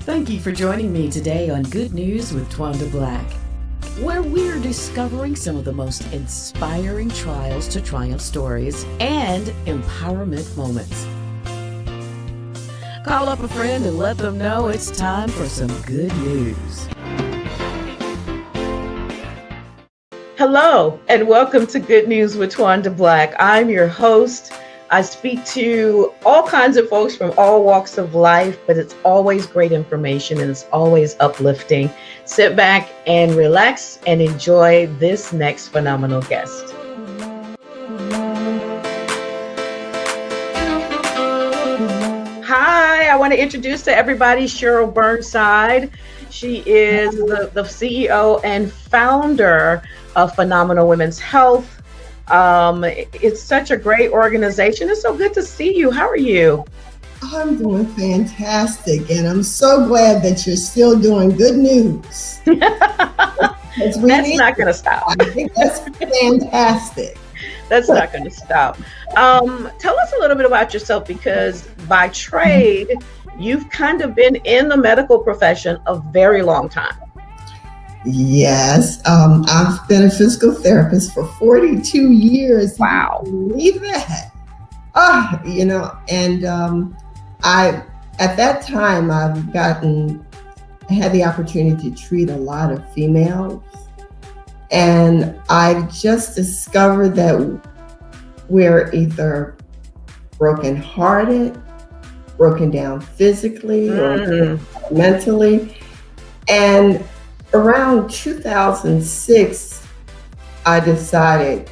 Thank you for joining me today on Good News with Twanda Black, where we're discovering some of the most inspiring trials to triumph stories and empowerment moments. Call up a friend and let them know it's time for some good news. Hello, and welcome to Good News with Twanda Black. I'm your host. I speak to all kinds of folks from all walks of life, but it's always great information and it's always uplifting. Sit back and relax and enjoy this next phenomenal guest. Hi, I want to introduce to everybody Cheryl Burnside. She is the CEO and founder of Phenomenal Women's Health. It's such a great organization. It's so good to see you. How are you? I'm doing fantastic, and I'm so glad that you're still doing good news. That's not going to stop. I think that's fantastic. That's not going to stop. Tell us a little bit about yourself, because by trade, you've kind of been in the medical profession a very long time. Yes, I've been a physical therapist for 42 years. Wow. Can you believe that? I at that time I had the opportunity to treat a lot of females, and I just discovered that we're either brokenhearted, broken down physically or mentally, and around 2006, I decided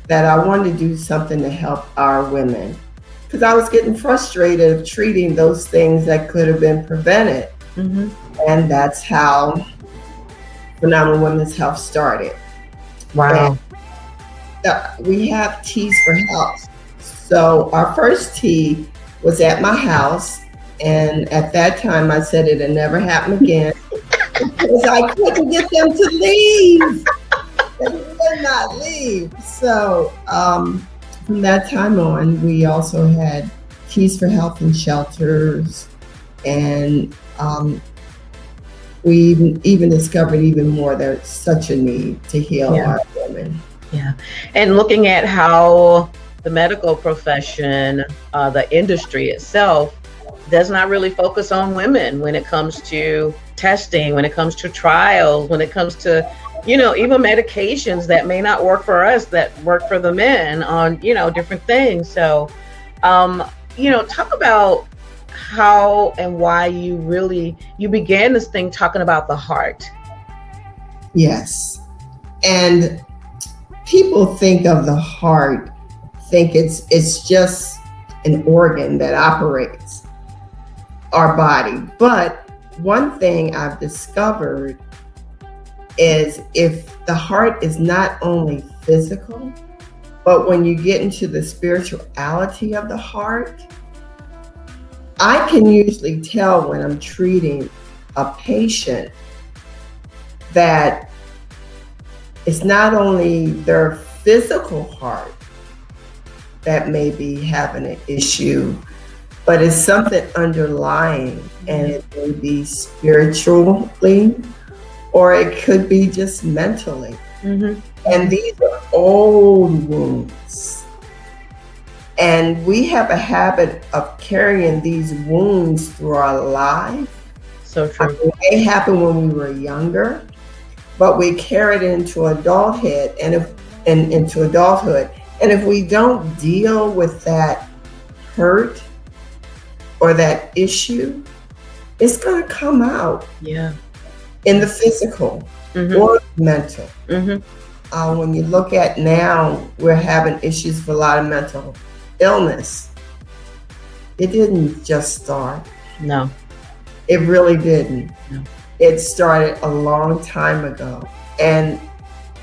that I wanted to do something to help our women, because I was getting frustrated of treating those things that could have been prevented. Mm-hmm. And that's how Phenomenal Women's Health started. Wow. And, we have Teas for Health. So our first tea was at my house. And at that time, I said it'd never happen again. Because I couldn't get them to leave. They would not leave. So from that time on, we also had Teas for Health in shelters. And we even discovered even more there's such a need to heal our women. Yeah. And looking at how the medical profession, the industry itself, does not really focus on women when it comes to testing, when it comes to trials, when it comes to, even medications that may not work for us that work for the men on, different things. So, talk about how and why you began this thing talking about the heart. Yes. And people think of the heart, think it's just an organ that operates our body. But one thing I've discovered is if the heart is not only physical, but when you get into the spirituality of the heart, I can usually tell when I'm treating a patient that it's not only their physical heart that may be having an issue, but it's something underlying, and it may be spiritually, or it could be just mentally. Mm-hmm. And these are old wounds. And we have a habit of carrying these wounds through our life. So true. It happened when we were younger, but we carry it into adulthood, into adulthood. And if we don't deal with that hurt or that issue, it's going to come out in the physical or mental. Mm-hmm. When you look at now, we're having issues with a lot of mental illness. It didn't just start. No. It really didn't. No. It started a long time ago. And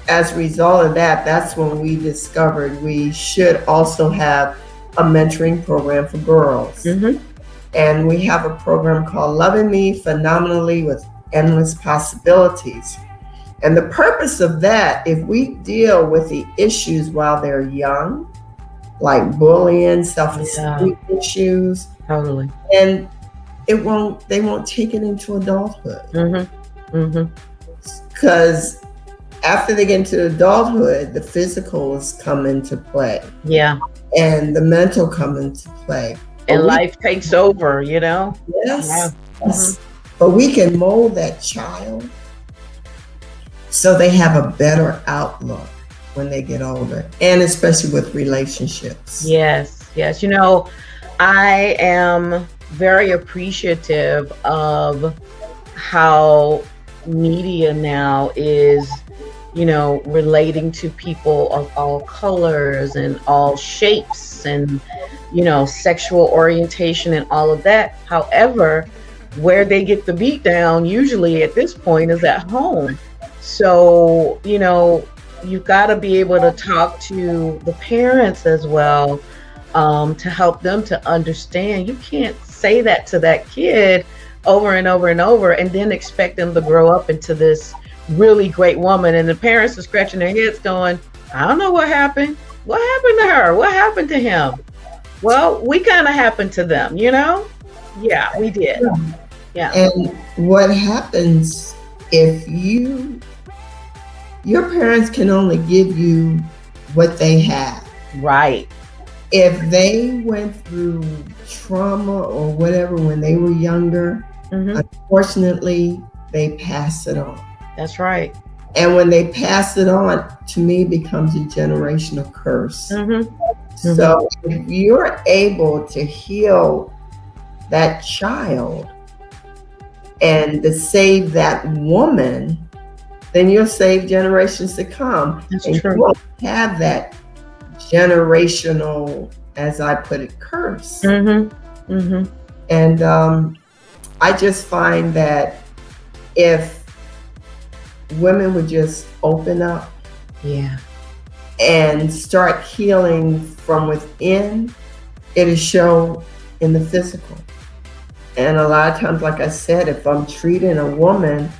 as a result of that, that's when we discovered we should also have a mentoring program for girls. Mm-hmm. And we have a program called Loving Me Phenomenally with Endless Possibilities. And the purpose of that, if we deal with the issues while they're young, like bullying, self-esteem issues, totally, and they won't take it into adulthood. Mm-hmm. Mm-hmm. Because after they get into adulthood, the physicals come into play. Yeah. And the mental come into play. And life takes over, you know? Yes. Yeah. Yes. But we can mold that child so they have a better outlook when they get older, and especially with relationships. Yes. Yes. You know, I am very appreciative of how media now is, you know, relating to people of all colors and all shapes and, you know, sexual orientation and all of that. However, where they get the beat down usually at this point is at home. So, you know, you've got to be able to talk to the parents as well, to help them to understand. You can't say that to that kid over and over and over and then expect them to grow up into this really great woman. And the parents are scratching their heads going, I don't know what happened. What happened to her? What happened to him? Well, we kind of happened to them, you know? Yeah, we did. Yeah. And what happens if your parents can only give you what they have. Right. If they went through trauma or whatever when they were younger, unfortunately, they pass it on. That's right. And when they pass it on, to me, it becomes a generational curse. So if you're able to heal that child and to save that woman, then you'll save generations to come. That's and true. You won't have that generational, as I put it, curse. And I just find that if women would just open up, and start healing from within, it'll show in the physical. And a lot of times, like I said, if I'm treating a woman,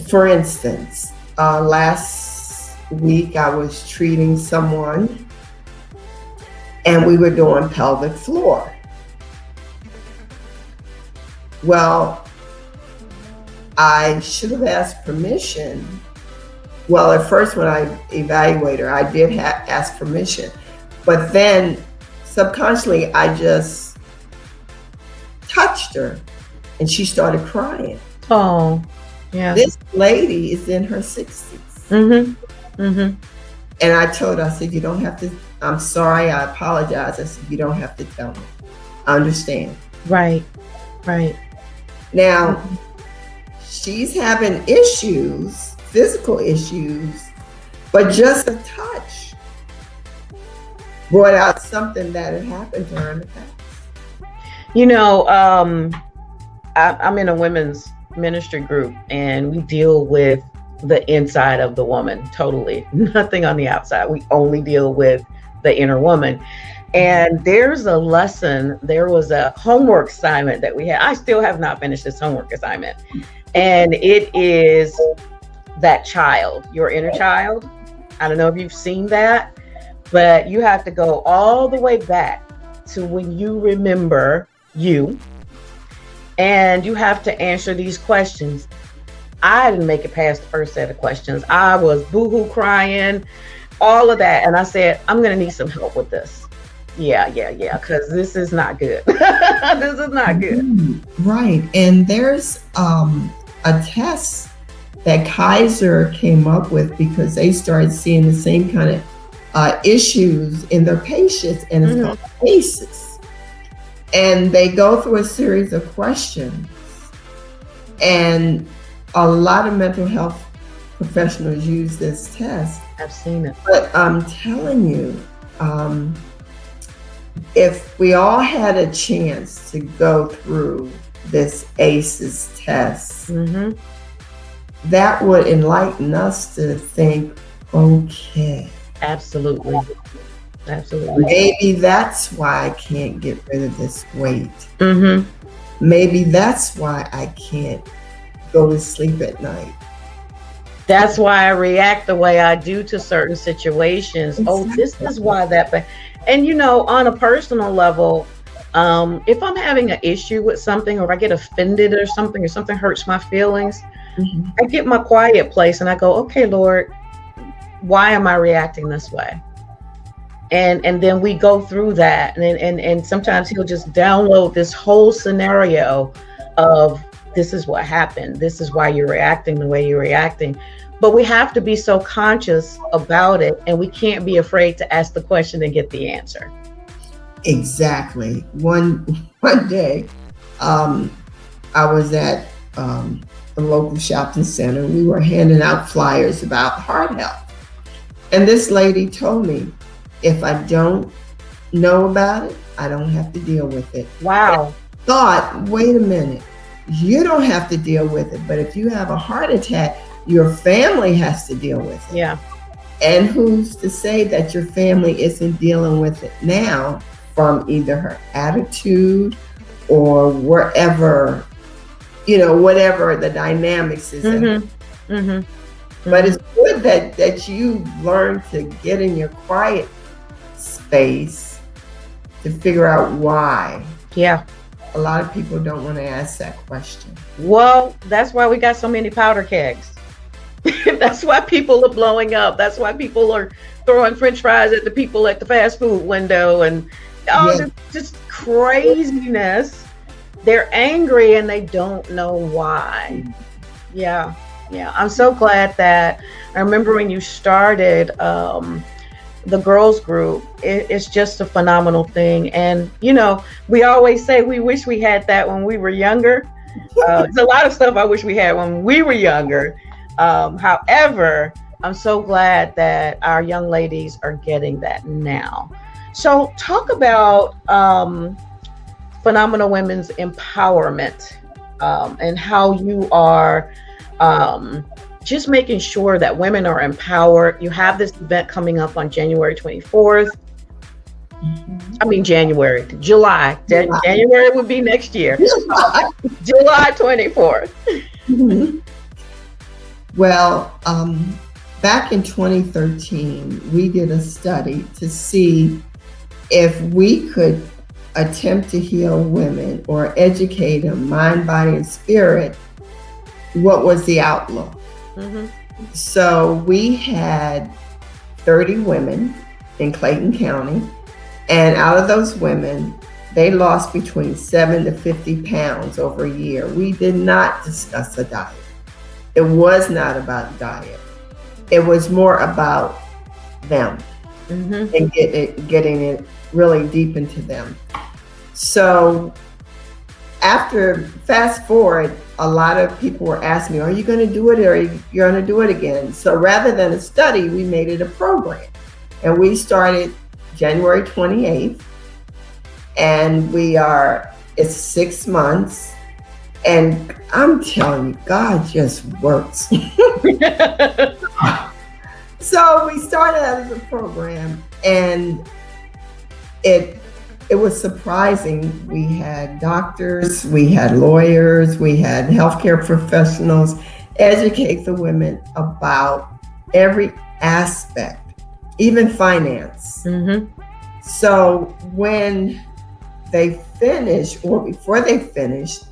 for instance, last week I was treating someone and we were doing pelvic floor. Well, I should have asked permission. Well, at first when I evaluated her, I did ask permission. But then subconsciously, I just touched her and she started crying. Oh, yeah. This lady is in her 60s. And I told her, I said, you don't have to, I'm sorry, I apologize. I said, you don't have to tell me. I understand. Right. Now, she's having issues, physical issues, but just a touch brought out something that had happened to her in the past. You know, I'm in a women's ministry group and we deal with the inside of the woman totally, nothing on the outside. We only deal with the inner woman. And there's a lesson, there was a homework assignment that we had. I still have not finished this homework assignment. And it is that child, your inner child. I don't know if you've seen that, but you have to go all the way back to when you remember you. And you have to answer these questions. I didn't make it past the first set of questions. I was boohoo crying, all of that. And I said, I'm going to need some help with this. Yeah, because this is not good. This is not good. Right. And there's a test that Kaiser came up with because they started seeing the same kind of issues in their patients, and it's called ACEs. And they go through a series of questions. And a lot of mental health professionals use this test. I've seen it. But I'm telling you, if we all had a chance to go through this ACEs test, that would enlighten us to think, okay. Absolutely. Maybe that's why I can't get rid of this weight. Maybe that's why I can't go to sleep at night. That's why I react the way I do to certain situations. Exactly. Oh, this is why that. And you know, on a personal level, If I'm having an issue with something, or I get offended or something hurts my feelings, Mhm. I get my quiet place and I go, okay, Lord, why am I reacting this way? And then we go through that, and sometimes he'll just download this whole scenario of, this is what happened, this is why you're reacting the way you're reacting. But we have to be so conscious about it, and we can't be afraid to ask the question and get the answer. Exactly. One day, um, I was at a local shopping center. We were handing out flyers about heart health, and this lady told me, if I don't know about it, I don't have to deal with it. Wow. Thought, wait a minute, you don't have to deal with it, but if you have a heart attack, your family has to deal with it. Yeah. And who's to say that your family isn't dealing with it now from either her attitude or wherever, whatever the dynamics is. Mm-hmm. Mm-hmm. But it's good that you learn to get in your quiet space to figure out why. Yeah. A lot of people don't want to ask that question. Well, that's why we got so many powder kegs. That's why people are blowing up. That's why people are throwing French fries at the people at the fast food window, and just craziness. They're angry and they don't know why. Yeah. I'm so glad that I remember when you started the girls group. It's just a phenomenal thing. And, we always say we wish we had that when we were younger. There's a lot of stuff I wish we had when we were younger. However, I'm so glad that our young ladies are getting that now. So talk about Phenomenal Women's Empowerment, and how you are just making sure that women are empowered. You have this event coming up on January 24th. I mean, July. January would be next year. July 24th. Mm-hmm. Well, back in 2013, we did a study to see if we could attempt to heal women or educate them, mind, body, and spirit, what was the outlook? Mm-hmm. So we had 30 women in Clayton County, and out of those women, they lost between 7 to 50 pounds over a year. We did not discuss a diet. It was not about diet. It was more about them, mm-hmm. and getting it really deep into them. So fast forward, a lot of people were asking me, are you going to do it, or are you going to do it again? So rather than a study, we made it a program. And we started January 28th. And it's 6 months. And I'm telling you, God just works. So we started out as a program, and it was surprising. We had doctors, we had lawyers, we had healthcare professionals educate the women about every aspect, even finance. Mm-hmm. So when they finished, or before they finished,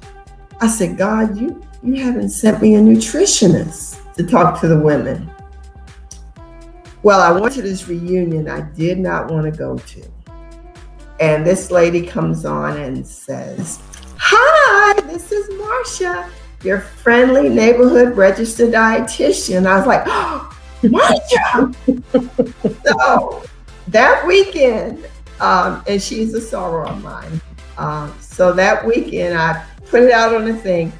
I said, God, you haven't sent me a nutritionist to talk to the women. Well, I went to this reunion I did not want to go to. And this lady comes on and says, hi, this is Marsha, your friendly neighborhood registered dietitian. I was like, oh, Marsha. So that weekend, and she's a soror of mine. So that weekend, I put it out on the thing.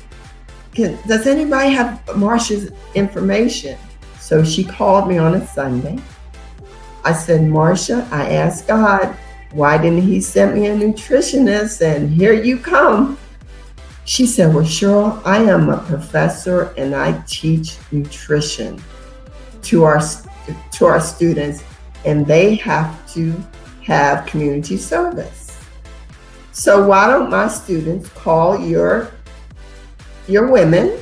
Does anybody have Marsha's information? So she called me on a Sunday. I said, Marsha, I asked God, why didn't he send me a nutritionist? And here you come. She said, well, Cheryl, I am a professor and I teach nutrition to our students, and they have to have community service. So why don't my students call your women?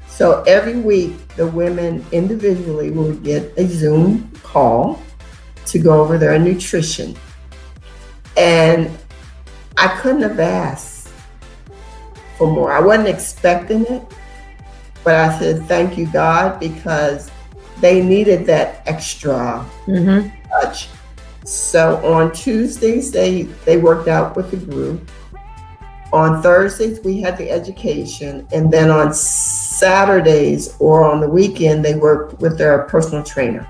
So every week, the women individually will get a Zoom call to go over their nutrition. And I couldn't have asked for more. I wasn't expecting it, but I said, thank you, God, because they needed that extra touch. So on Tuesdays, they worked out with the group. On Thursdays, we had the education. And then on Saturdays or on the weekend, they worked with their personal trainer.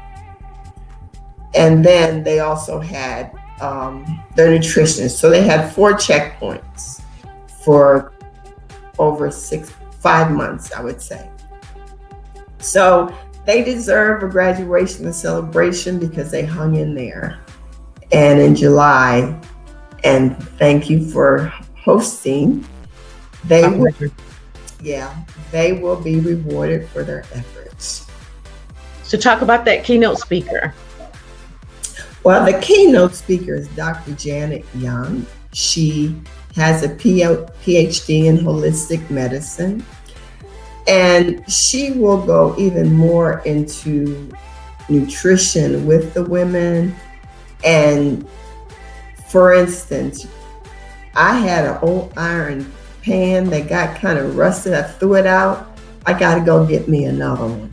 And then they also had their nutritionist. So they had 4 checkpoints for over 5 months, I would say. So they deserve a graduation and celebration because they hung in there. And in July, and thank you for hosting, they will be rewarded for their efforts. So talk about that keynote speaker. Well, the keynote speaker is Dr. Janet Young. She has a PhD in holistic medicine, and she will go even more into nutrition with the women. And for instance, I had an old iron pan that got kind of rusted. I threw it out. I got to go get me another one.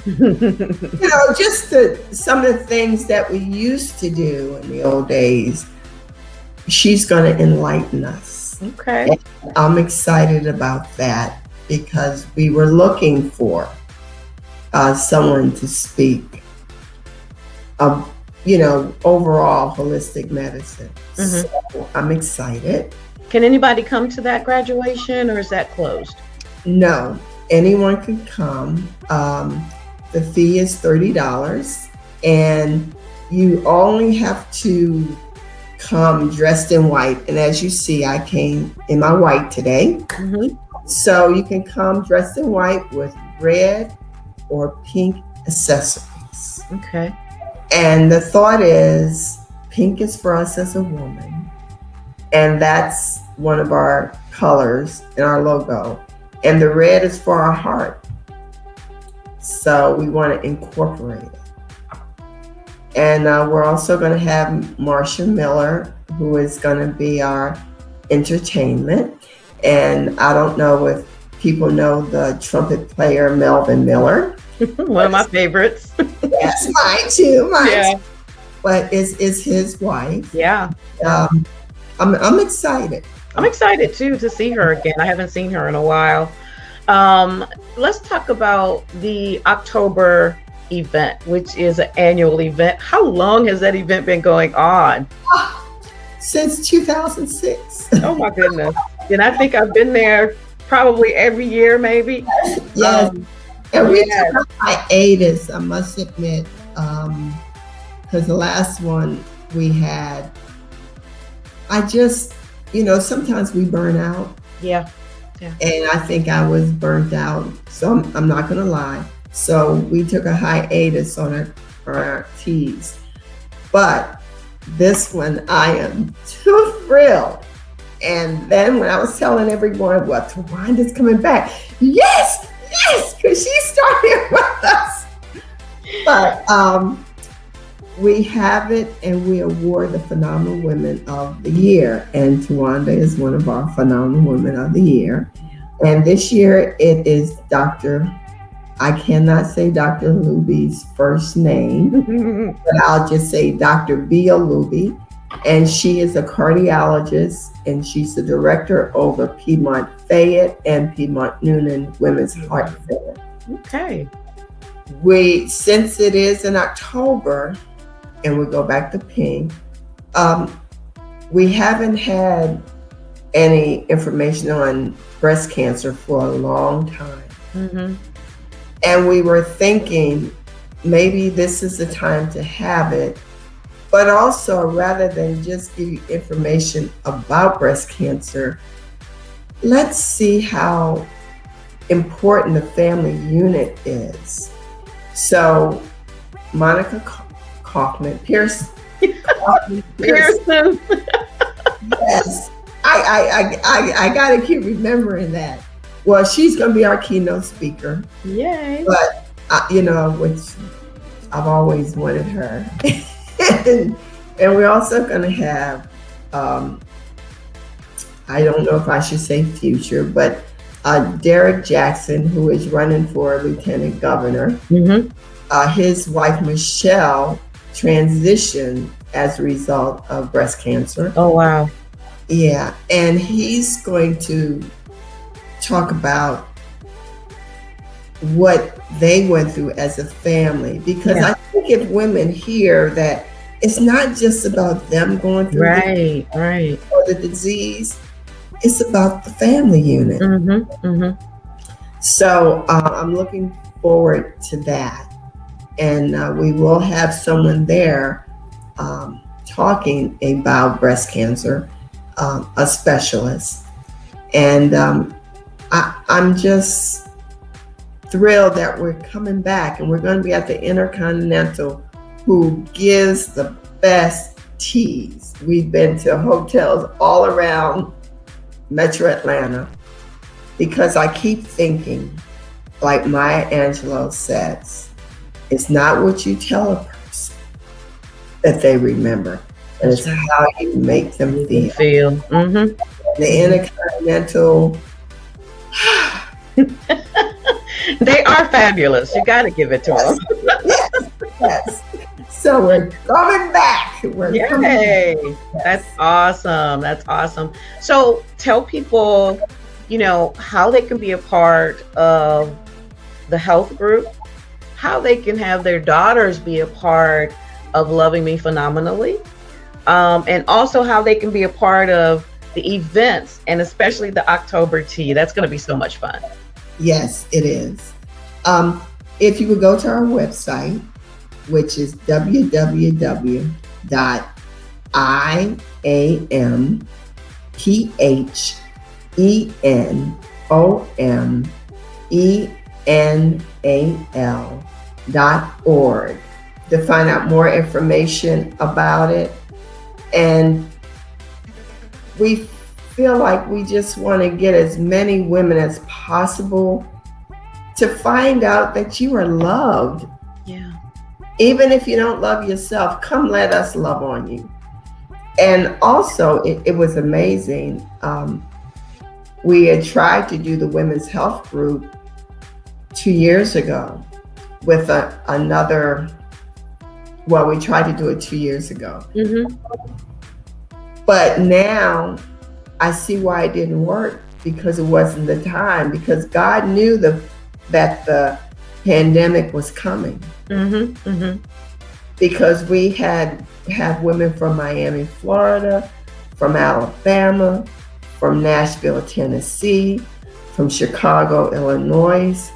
Just some of the things that we used to do in the old days, she's going to enlighten us. Okay. And I'm excited about that because we were looking for someone to speak of, overall holistic medicine. So I'm excited. Can anybody come to that graduation, or is that closed? No, anyone can come. The fee is $30, and you only have to come dressed in white. And as you see, I came in my white today. So you can come dressed in white with red or pink accessories. Okay. And the thought is, pink is for us as a woman, and that's one of our colors in our logo. And the red is for our heart. So we want to incorporate it. And we're also going to have Marsha Miller, who is going to be our entertainment. And I don't know if people know the trumpet player Melvin Miller. One of my favorites. That's mine too. Yeah. But is his wife. Yeah. I'm excited. I'm excited too to see her again. I haven't seen her in a while. Let's talk about the October event, which is an annual event. How long has that event been going on? Since 2006. Oh my goodness. And I think I've been there probably every year, maybe. Yes. And we took a hiatus, I must admit, because the last one we had, I just, sometimes we burn out. Yeah. And I think I was burnt out. So I'm not going to lie. So we took a hiatus on our teas. But this one, I am too thrilled. And then when I was telling everyone, well, Twanda's coming back. Yes, because she started with us. But we have it, and we award the Phenomenal Women of the Year. And Twanda is one of our Phenomenal Women of the Year. And this year it is I cannot say Dr. Luby's first name, but I'll just say Dr. Bia Luby. And she is a cardiologist, and she's the director over Piedmont Fayette and Piedmont Noonan Women's Heart Center. Okay. Since it is in October, and we go back to pink, we haven't had any information on breast cancer for a long time. And we were thinking maybe this is the time to have it. But also, rather than just give you information about breast cancer, let's see how important the family unit is. So, Monica Pearson. Yes, I got to keep remembering that. Well, she's going to be our keynote speaker. Yay! But which I've always wanted her. And we're also going to have, I I don't know if I should say future, but Derek Jackson, who is running for lieutenant governor, his wife Michelle transitioned as a result of breast cancer. Oh, wow. Yeah, and he's going to talk about what they went through as a family, because I think if women hear that it's not just about them going through the disease, it's about the family unit. So I'm looking forward to that, and we will have someone there talking about breast cancer, a specialist, and I'm just thrilled that we're coming back, and we're going to be at the Intercontinental, who gives the best teas. We've been to hotels all around Metro Atlanta, because I keep thinking, like Maya Angelou says, it's not what you tell a person that they remember, and it's how you make them feel. The Intercontinental, they are fabulous. You got to give it to them. Yes. So we're coming back. Yay! That's awesome. That's awesome. So tell people, how they can be a part of the health group, how they can have their daughters be a part of Loving Me Phenomenally, and also how they can be a part of the events, and especially the October tea. That's going to be so much fun. Yes, it is. If you would go to our website, which is www.IAMPHENAL.org to find out more information about it. And we feel like we just want to get as many women as possible to find out that you are loved. Yeah. Even if you don't love yourself, come let us love on you. And also, it was amazing. We had tried to do the women's health group 2 years ago with we tried to do it 2 years ago. But now I see why it didn't work, because it wasn't the time, because God knew that the pandemic was coming. Because we have women from Miami, Florida, from Alabama, from Nashville, Tennessee, from Chicago, Illinois,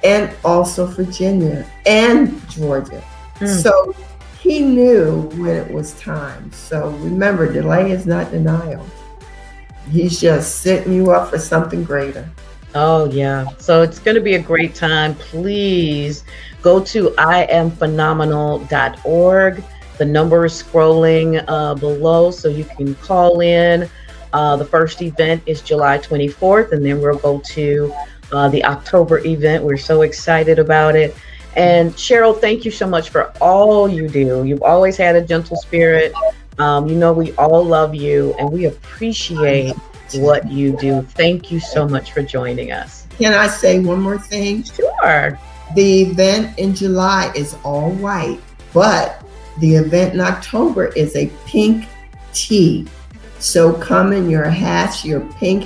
and also Virginia and Georgia. So he knew when it was time. So remember, delay is not denial. He's just setting you up for something greater. Oh, yeah. So it's going to be a great time. Please go to IamPhenomenal.org. The number is scrolling below, so you can call in. The first event is July 24th, and then we'll go to the October event. We're so excited about it. And Cheryl, thank you so much for all you do. You've always had a gentle spirit. We all love you, and we appreciate what you do. Thank you so much for joining us. Can I say one more thing? Sure. The event in July is all white, but the event in October is a pink tea. So come in your hats, your pink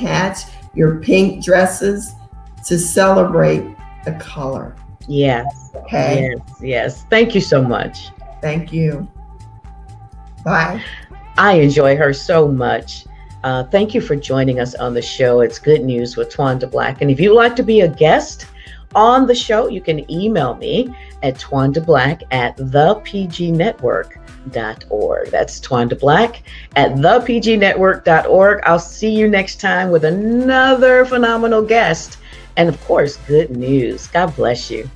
dresses to celebrate the color. Yes. Okay. Yes. Thank you so much. Thank you. Bye. I enjoy her so much. Thank you for joining us on the show. It's Good News with Twanda Black. And if you'd like to be a guest on the show, you can email me at twandablack@thepgnetwork.org. That's twandablack@thepgnetwork.org. I'll see you next time with another phenomenal guest. And of course, good news. God bless you.